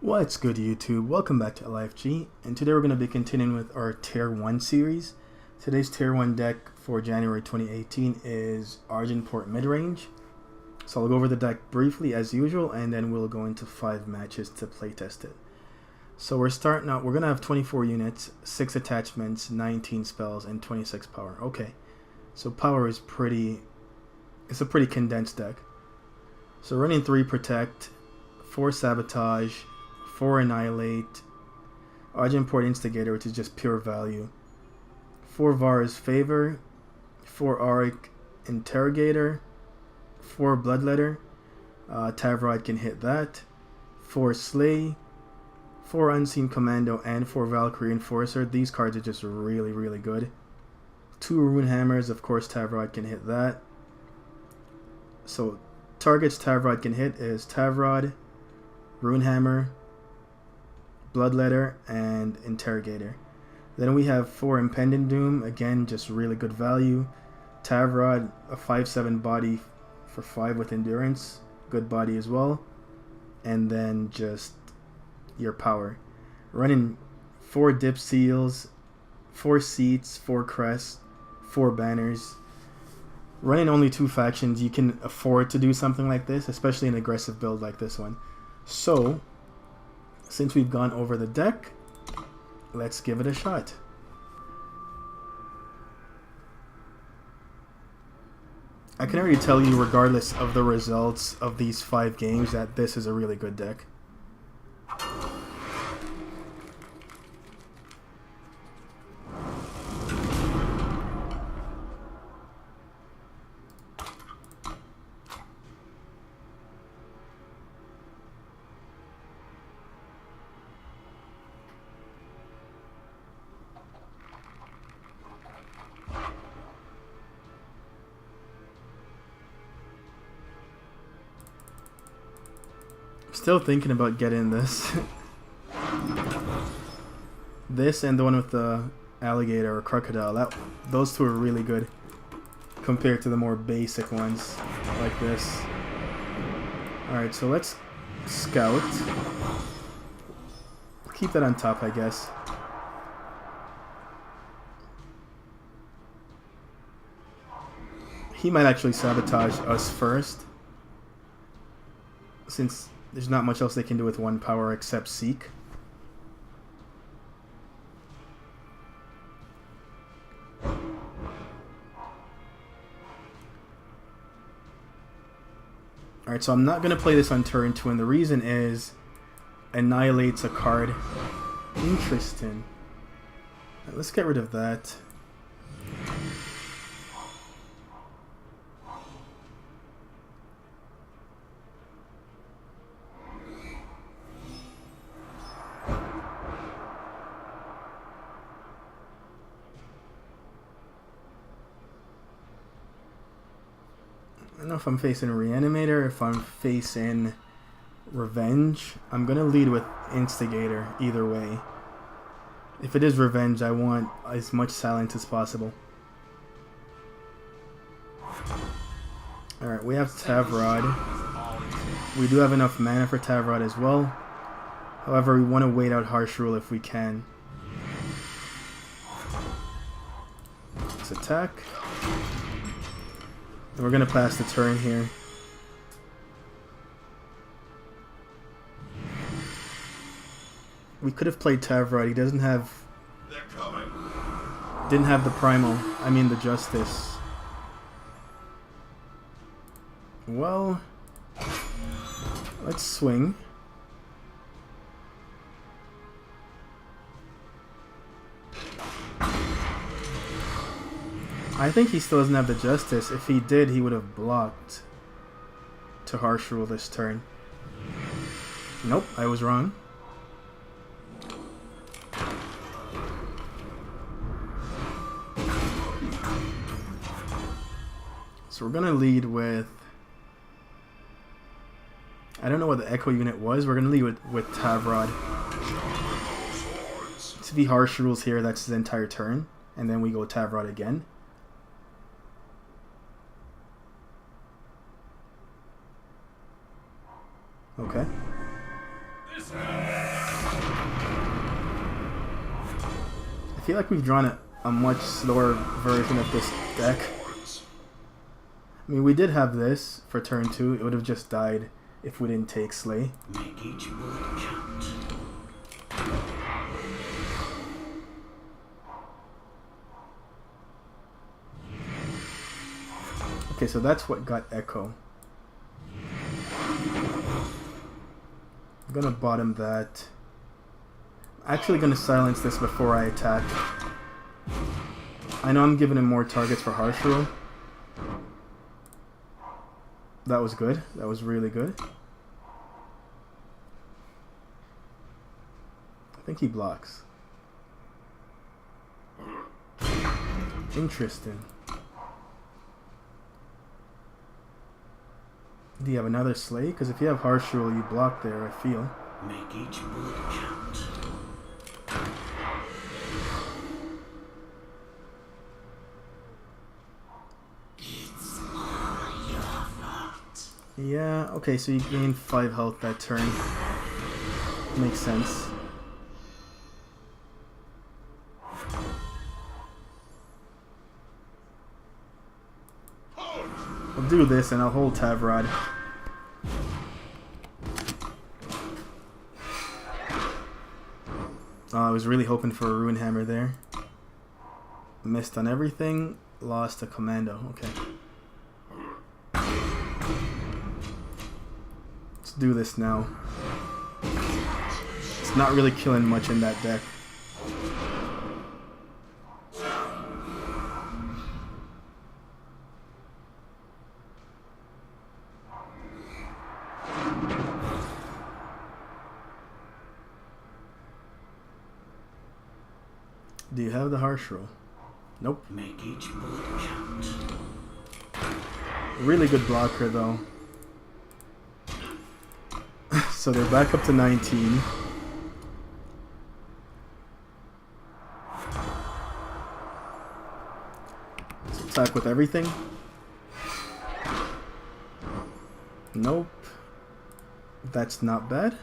What's good, YouTube? Welcome back to LIFG, and today we're going to be continuing with our Tier 1 series. Today's Tier 1 deck for January 2018 is Argenport Midrange. So I'll go over the deck briefly as usual, and then we'll go into 5 matches to playtest it. So we're starting out, we're going to have 24 units, 6 attachments, 19 spells, and 26 power. Okay, so power is it's a pretty condensed deck. So running 3 Protect, 4 Sabotage, 4 Annihilate, Argenport Instigator, which is just pure value, 4 Var's Favor, 4 Auric Interrogator, 4 Bloodletter, Tavrod can hit that, 4 Slay, 4 Unseen Commando, and 4 Valkyrie Enforcer. These cards are just really good. 2 Rune Hammers, of course Tavrod can hit that. So targets Tavrod can hit is Tavrod, Runehammer, Bloodletter, and Interrogator. Then we have 4 Impending Doom, again just really good value. Tavrod, a 5/7 body for 5 with endurance, good body as well. And then just your power. Running 4 Dip Seals, 4 Seats, 4 Crests, 4 Banners. Running only 2 factions, you can afford to do something like this, especially an aggressive build like this one. So, since we've gone over the deck, let's give it a shot. I can already tell you, regardless of the results of these 5 games, that this is a really good deck. Still thinking about getting this. This and the one with the alligator or crocodile. Those two are really good compared to the more basic ones like this. Alright, so let's scout. Keep that on top, I guess. He might actually sabotage us first, since there's not much else they can do with 1 power except Seek. Alright, so I'm not going to play this on turn 2, and the reason is Annihilate's a card. Interesting. Right, let's get rid of that. I don't know if I'm facing Reanimator, if I'm facing Revenge. I'm going to lead with Instigator either way. If it is Revenge, I want as much silence as possible. Alright, we have Tavrod. We do have enough mana for Tavrod as well. However, we want to wait out Harsh Rule if we can. Let's attack. And we're going to pass the turn here. We could have played Tavrod. He didn't have the Primal. I mean the Justice. Well, let's swing. I think he still doesn't have the Justice. If he did, he would have blocked to Harsh Rule this turn. Nope, I was wrong. So we're going to lead with... I don't know what the Echo unit was. We're going to lead with Tavrod. To be Harsh Rules here, that's his entire turn. And then we go Tavrod again. Okay. feel like we've drawn a much slower version of this deck. I mean, we did have this for turn 2. It would have just died if we didn't take Slay. Make each bullet count. Okay, so that's what got Echo. I'm gonna bottom that. I'm actually gonna silence this before I attack. I know I'm giving him more targets for Harsh Rule. That was good. That was really good. I think he blocks. Interesting. Do you have another Slay? Because if you have Harsh Rule, you block there, I feel. Make each bullet count. It's all your fault. Yeah, okay, so you gain 5 health that turn. Makes sense. I'll do this and I'll hold Tavrod. I was really hoping for a Rune Hammer there. Missed on everything. Lost a Commando. Okay. Let's do this now. It's not really killing much in that deck. Do you have the Harsh Rule? Nope. Make each bullet count. Really good blocker though. So they're back up to 19. Let's attack with everything. Nope. That's not bad.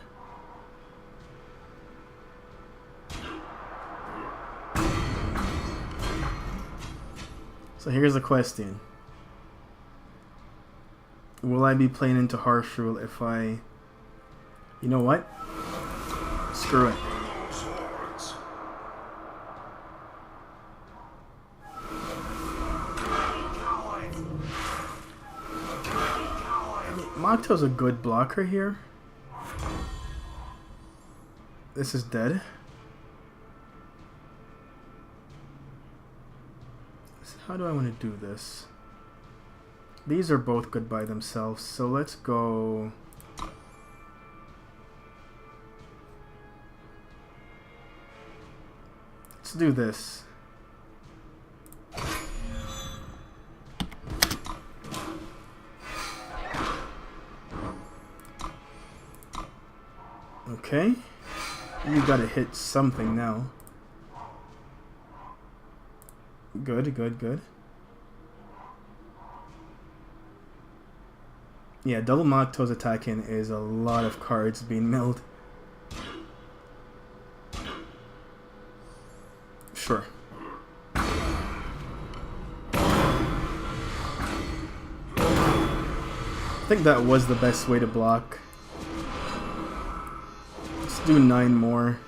So here's the question. Will I be playing into Harsh Rule if I... You know what? Screw it. Magto's a good blocker here. This is dead. How do I want to do this? These are both good by themselves, so let's go... Let's do this. Okay. You gotta hit something now. Good, good, good. Yeah, double Magto's attacking is a lot of cards being milled. Sure. I think that was the best way to block. Let's do 9 more.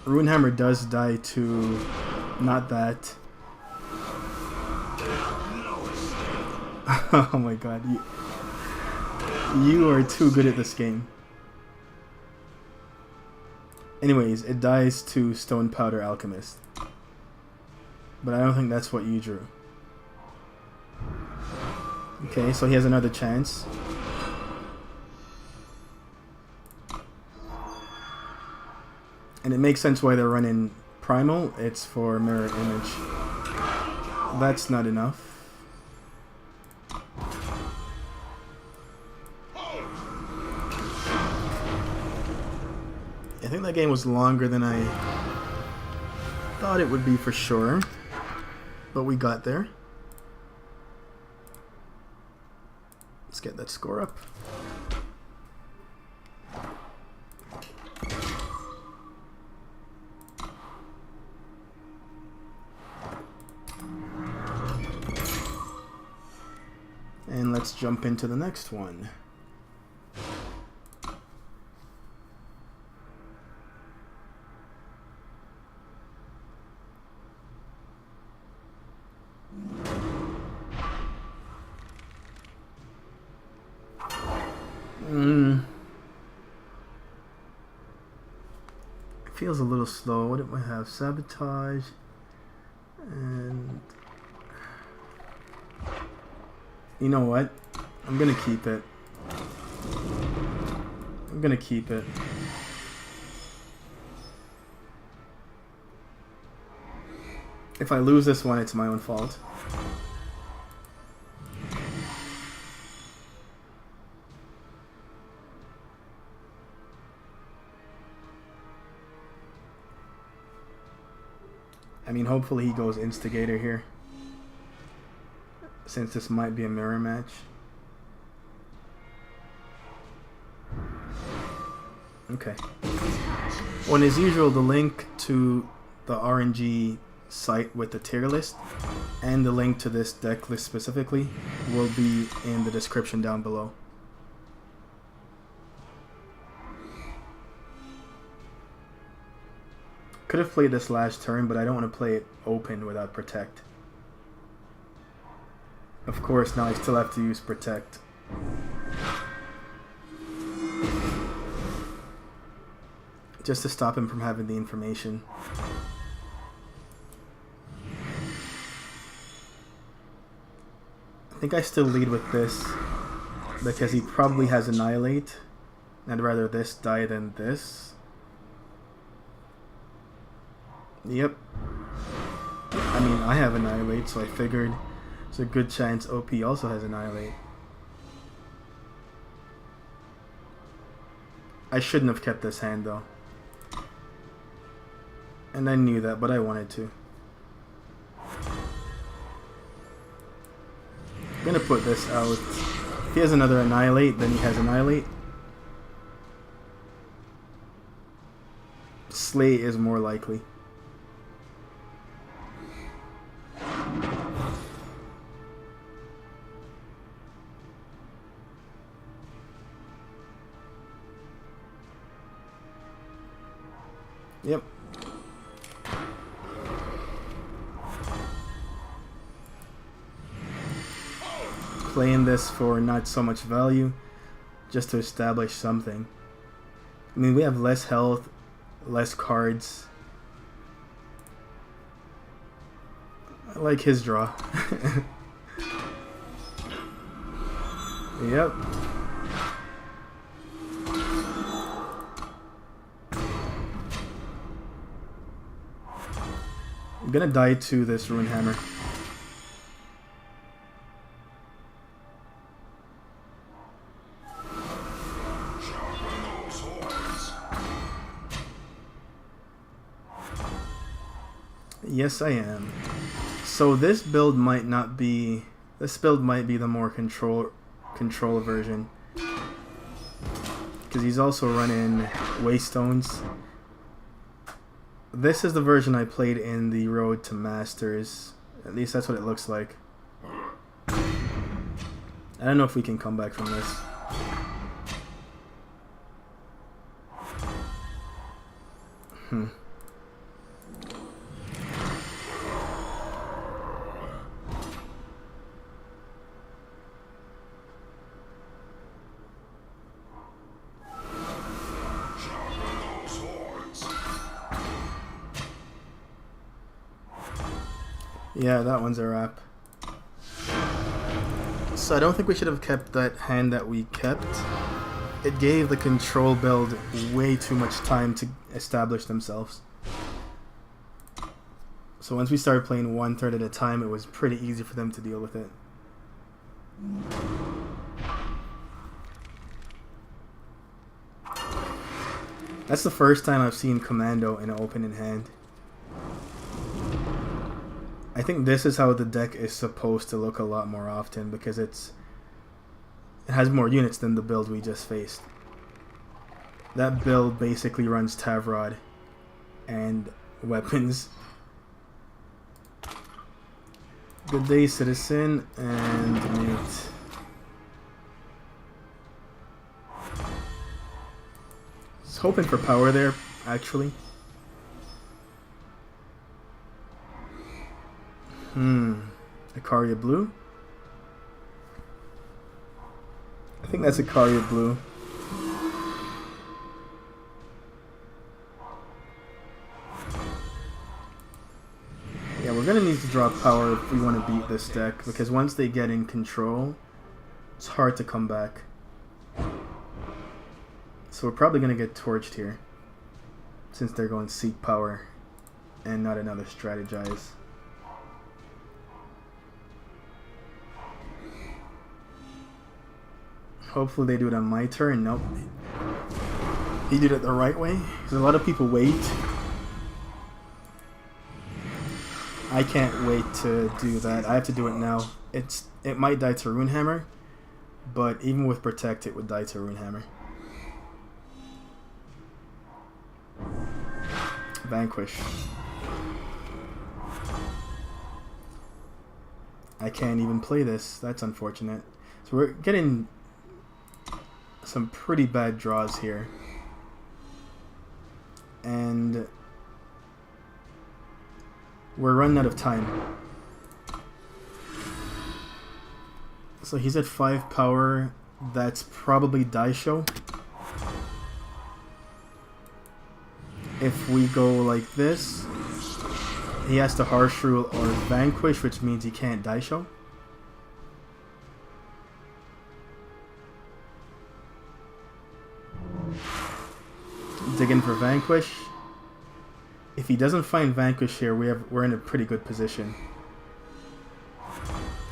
Runehammer does die to not that. Oh my god, you are too good at this game. Anyways, it dies to Stone Powder Alchemist. But I don't think that's what you drew. Okay, so he has another chance. And it makes sense why they're running Primal. It's for Mirror Image. That's not enough. I think that game was longer than I thought it would be for sure. But we got there. Let's get that score up. And let's jump into the next one. It feels a little slow. What do I have? Sabotage and... You know what? I'm gonna keep it. I'm gonna keep it. If I lose this one, it's my own fault. I mean, hopefully he goes Instigator here, since this might be a mirror match. Okay. Well, as usual, the link to the RNG site with the tier list and the link to this deck list specifically will be in the description down below. Could have played this last turn, but I don't want to play it open without Protect. Of course, now I still have to use Protect. Just to stop him from having the information. I think I still lead with this because he probably has Annihilate. I'd rather this die than this. Yep. I mean, I have Annihilate, so I figured there's a good chance OP also has Annihilate. I shouldn't have kept this hand though. And I knew that, but I wanted to. I'm gonna put this out. If he has another Annihilate, then he has Annihilate. Slay is more likely. Yep. Playing this for not so much value, just to establish something. I mean, we have less health, less cards. I like his draw. Yep. I'm gonna die to this Rune Hammer. Yes, I am. So this build might not be... This build might be the more control version. Because he's also running Waystones. This is the version I played in the Road to Masters. At least that's what it looks like. I don't know if we can come back from this. Yeah, that one's a wrap. So I don't think we should have kept that hand that we kept. It gave the control build way too much time to establish themselves. So once we started playing 1/3 at a time, it was pretty easy for them to deal with it. That's the first time I've seen Commando in an opening hand. I think this is how the deck is supposed to look a lot more often, because it has more units than the build we just faced. That build basically runs Tavrod and weapons. Good day, citizen, and mute. was hoping for power there, actually. Icaria Blue? I think that's Icaria Blue. Yeah, we're gonna need to draw power if we want to beat this deck, because once they get in control, it's hard to come back. So we're probably gonna get torched here, since they're going Seek Power and not another Strategize. Hopefully they do it on my turn. Nope. He did it the right way. Because a lot of people wait. I can't wait to do that. I have to do it now. It might die to Runehammer, but even with Protect, it would die to Runehammer. Vanquish. I can't even play this. That's unfortunate. So we're getting some pretty bad draws here. And we're running out of time. So he's at 5 power. That's probably Daisho. If we go like this, he has to Harsh Rule or Vanquish, which means he can't Daisho. Dig in for Vanquish. If he doesn't find Vanquish here, we're in a pretty good position.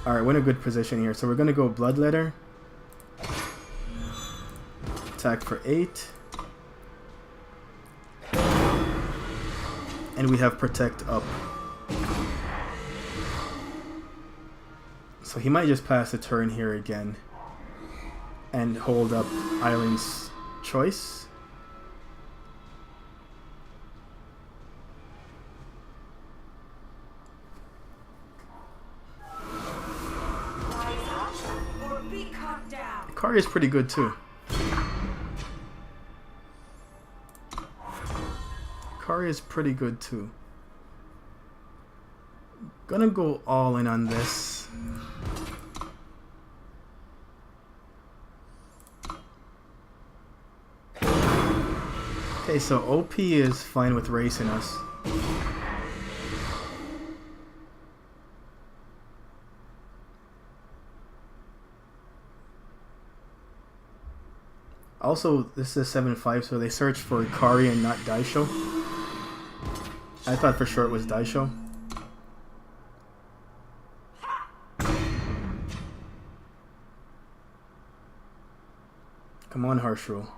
Alright, we're in a good position here. So we're gonna go Bloodletter. Attack for 8. And we have Protect up. So he might just pass the turn here again and hold up Eileen's Choice. Icaria is pretty good too. Icaria is pretty good too. Gonna go all in on this. Okay, so OP is fine with racing us. Also, this is a 7-5, so they searched for Icaria and not Daisho. I thought for sure it was Daisho. Come on, Harsh Rule.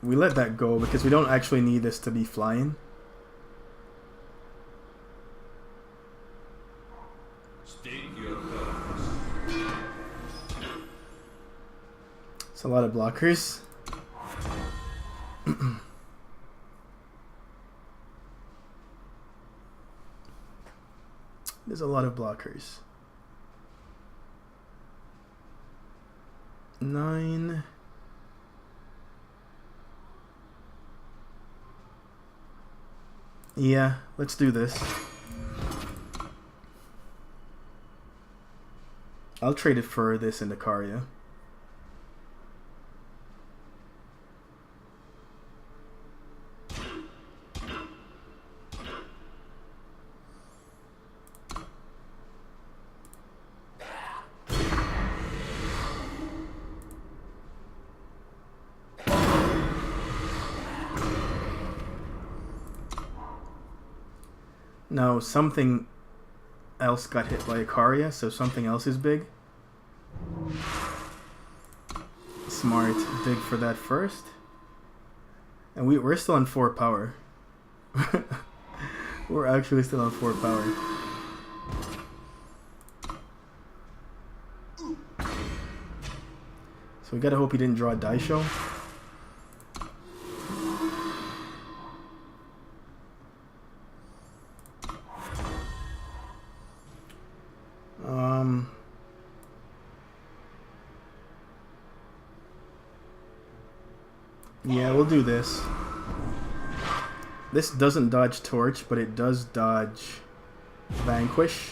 We let that go because we don't actually need this to be flying. It's a lot of blockers. There's a lot of blockers. 9. Yeah, let's do this. I'll trade it for this in Icaria. No, something else got hit by Icaria, so something else is big. Smart. Dig for that first. And we're still on 4 power. We're actually still on 4 power. So we gotta hope he didn't draw Daisho. Yeah, we'll do this. This doesn't dodge Torch, but it does dodge Vanquish.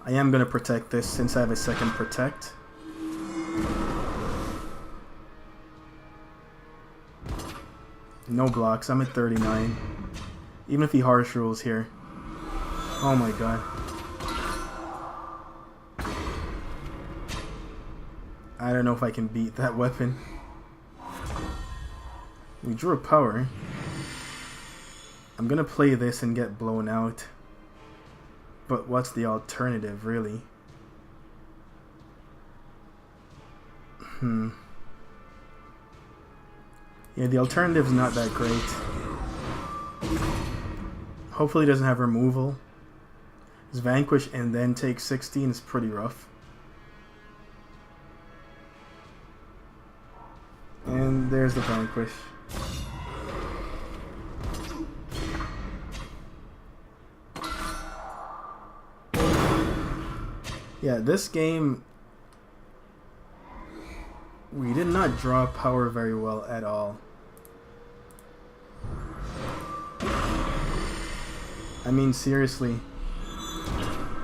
I am going to protect this since I have a second protect. No blocks. I'm at 39. Even if he harsh rules here. Oh my god. I don't know if I can beat that weapon. We drew a power. I'm gonna play this and get blown out. But what's the alternative, really? Yeah, the alternative's not that great. Hopefully it doesn't have removal. His Vanquish and then take 16 is pretty rough. And there's the Vanquish. Yeah, this game, we did not draw power very well at all. I mean, seriously,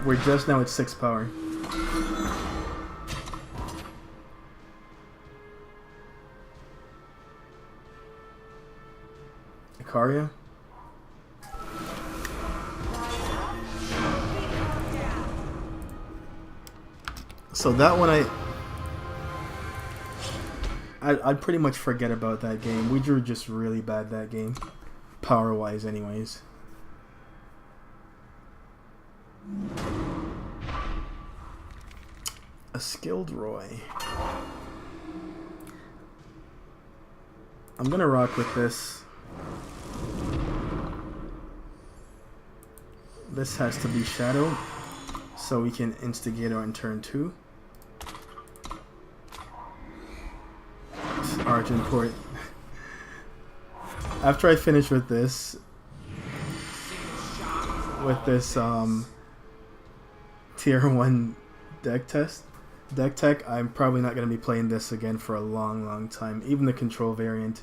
we're just now at 6 power. Icaria? So that one I'd pretty much forget about that game. We drew just really bad that game, power-wise anyways. A skilled Roy. I'm gonna rock with this. This has to be Shadow, so we can instigate on turn 2. Argenport. After I finish with this tier 1 deck tech, I'm probably not going to be playing this again for a long time, even the control variant.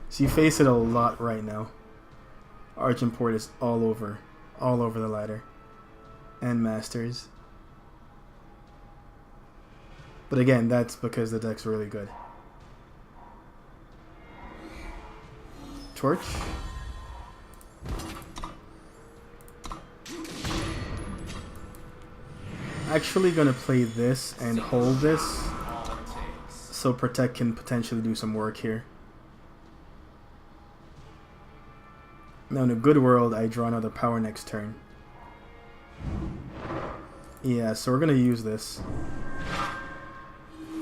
So you face it a lot right now. Argenport is all over the ladder and Masters, but again, that's because the deck's really good. Torch. Actually gonna play this and hold this so Protect can potentially do some work here. Now in a good world I draw another power next turn. Yeah, so we're gonna use this.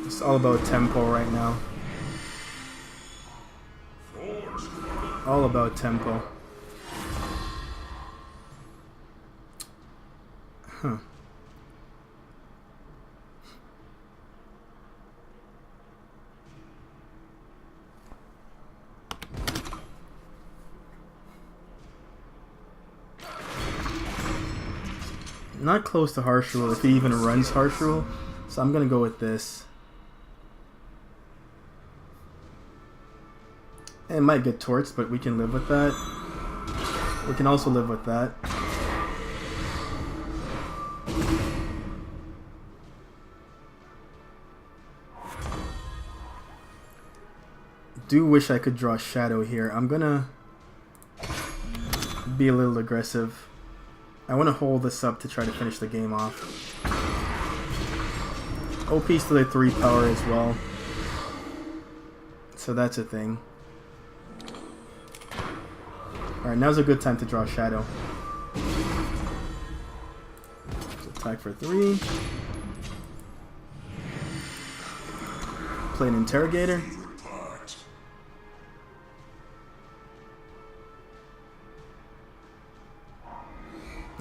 It's all about tempo right now. All about tempo. Huh. Not close to Harsh Rule if he even runs Harsh Rule, so I'm gonna go with this. It might get torched, but we can live with that. We can also live with that. Do wish I could draw Shadow here. I'm gonna be a little aggressive. I want to hold this up to try to finish the game off. OP's to the 3 power as well, so that's a thing. Alright, now's a good time to draw Shadow. So attack for 3. Play an Interrogator.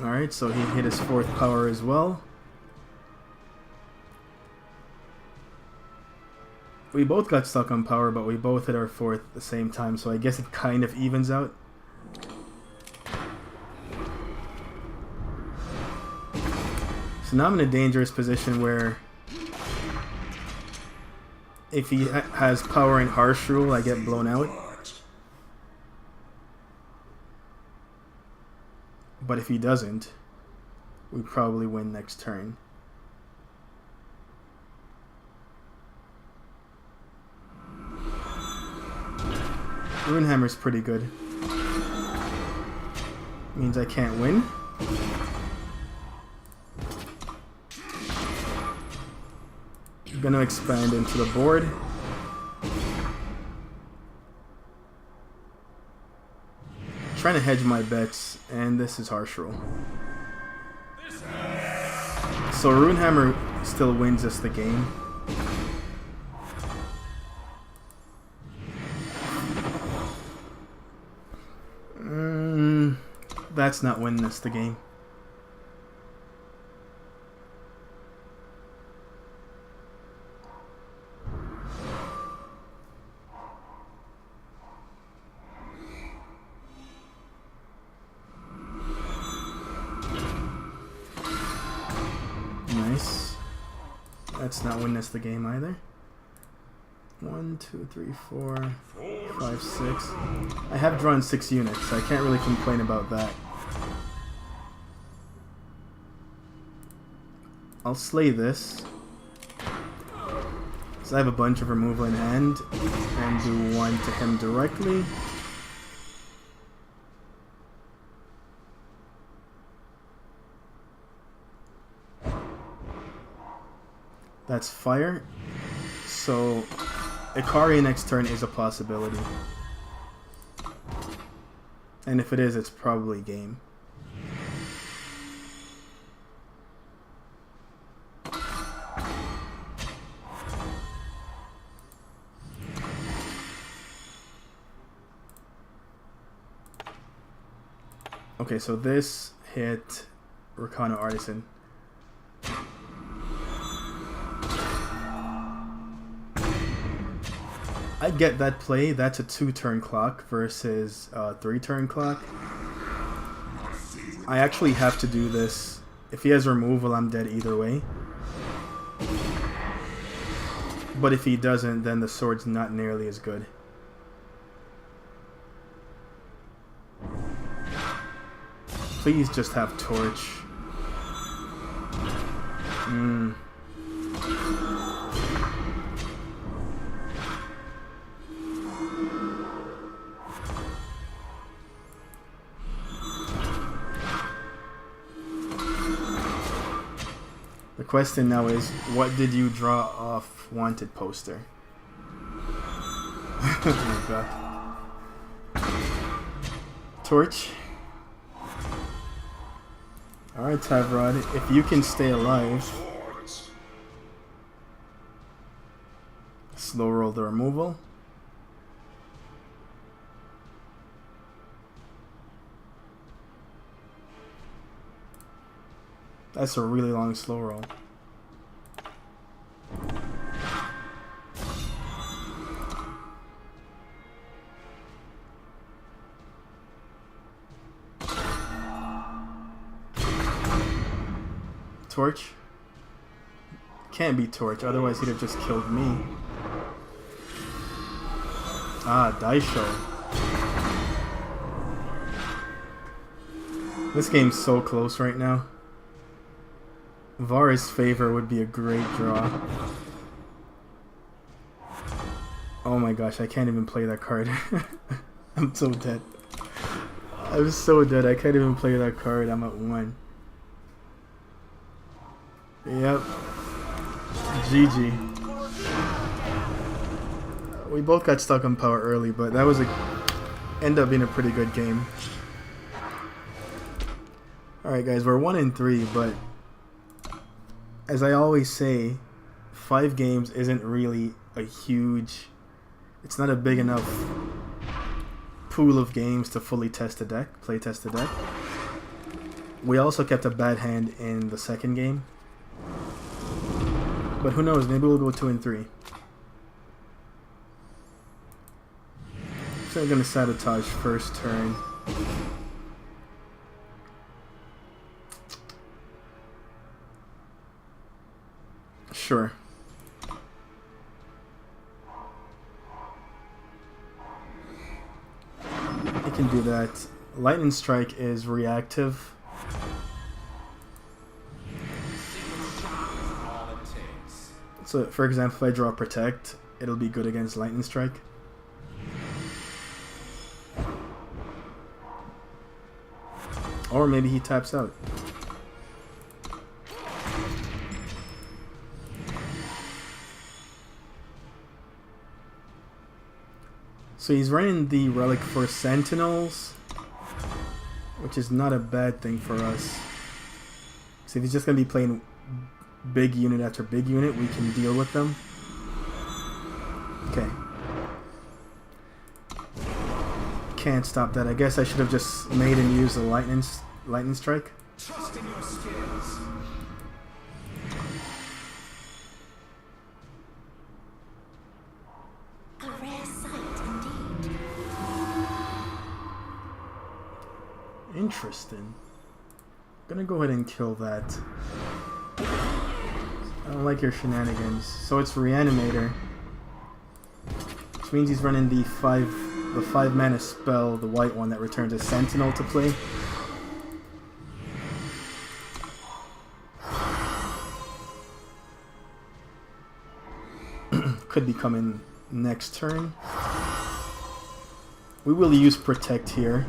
Alright, so he hit his 4th power as well. We both got stuck on power, but we both hit our 4th at the same time, so I guess it kind of evens out. So now I'm in a dangerous position where if he has power and harsh rule, I get blown out. But if he doesn't, we probably win next turn. Runehammer's pretty good. Means I can't win. I'm gonna expand into the board. Trying to hedge my bets, and this is harsh rule. So Runehammer still wins us the game. That's not winning us the game. Nice. That's not winning us the game either. 1, 2, 3, 4, 5, 6. I have drawn 6 units, so I can't really complain about that. I'll slay this. So I have a bunch of removal in hand, and do 1 to him directly. That's fire. So Ikari next turn is a possibility. And if it is, it's probably game. Okay, so this hit Rakano Artisan. I get that play. That's a 2-turn clock versus a 3-turn clock. I actually have to do this. If he has removal, I'm dead either way. But if he doesn't, then the sword's not nearly as good. Please just have torch. The question now is, what did you draw off wanted poster? Oh my god. Torch. Alright, Tavrod, if you can stay alive, slow roll the removal. That's a really long slow roll. Torch? Can't be Torch, otherwise he'd have just killed me. Ah, Daisho. This game's so close right now. Vara's Favor would be a great draw. Oh my gosh, I can't even play that card. I'm so dead. I'm so dead, I can't even play that card. I'm at 1. Yep. GG. We both got stuck on power early, but that was ended up being a pretty good game. Alright guys, we're 1-3, but as I always say, 5 games isn't really a huge... It's not a big enough pool of games to fully test a deck, play test a deck. We also kept a bad hand in the second game. But who knows, maybe we'll go 2-3. Still gonna sabotage first turn. Sure. I can do that. Lightning Strike is reactive. So, for example, if I draw Protect, it'll be good against Lightning Strike. Or maybe he taps out. So he's running the Relic for Sentinels, which is not a bad thing for us. So if he's just going to be playing big unit after big unit, we can deal with them. Okay. Can't stop that. I guess I should have just made and used the lightning strike. Trust in your skills. A rare sight indeed. Interesting. Gonna go ahead and kill that. I don't like your shenanigans. So it's Reanimator, which means he's running the 5 mana spell, the white one that returns a Sentinel to play. Could be coming next turn. We will use Protect here.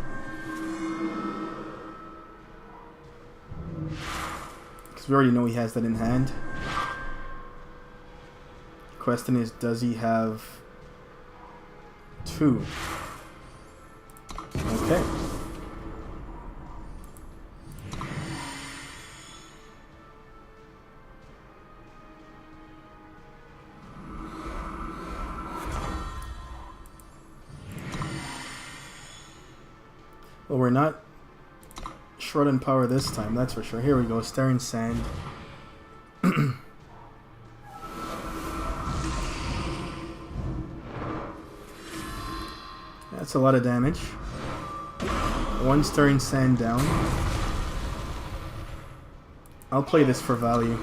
Because we already know he has that in hand. Question is, does he have 2? Okay. Well, we're not short on power this time, that's for sure. Here we go, Staring Sand. That's a lot of damage. 1 Stirring Sand down. I'll play this for value.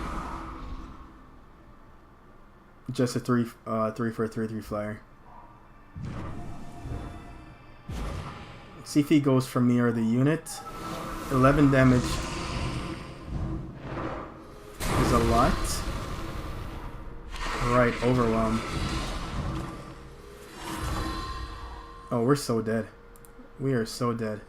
Just a 3 for a 3/3 flyer. See if he goes for me or the unit. 11 damage is a lot. Right, Overwhelm. Oh, we're so dead. We are so dead.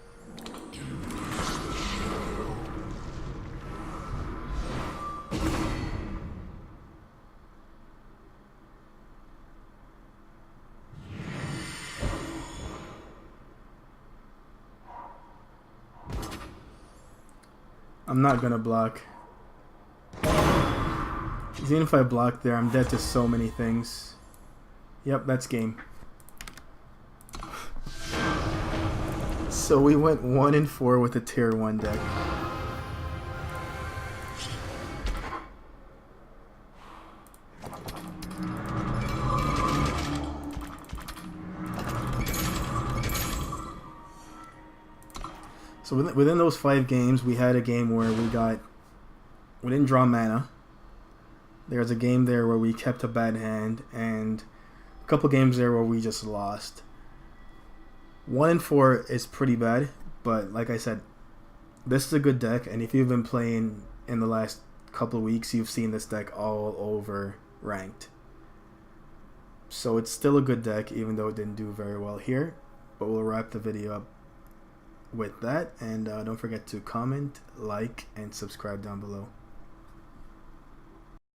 I'm not gonna block. Even if I block there, I'm dead to so many things. Yep, that's game. So we went 1-4 with a tier 1 deck. So within those 5 games, we had a game where we didn't draw mana. There was a game there where we kept a bad hand, and a couple games there where we just lost. 1-4 is pretty bad, but like I said, this is a good deck, and if you've been playing in the last couple of weeks, you've seen this deck all over ranked. So it's still a good deck, even though it didn't do very well here. But we'll wrap the video up with that, and don't forget to comment, like, and subscribe down below.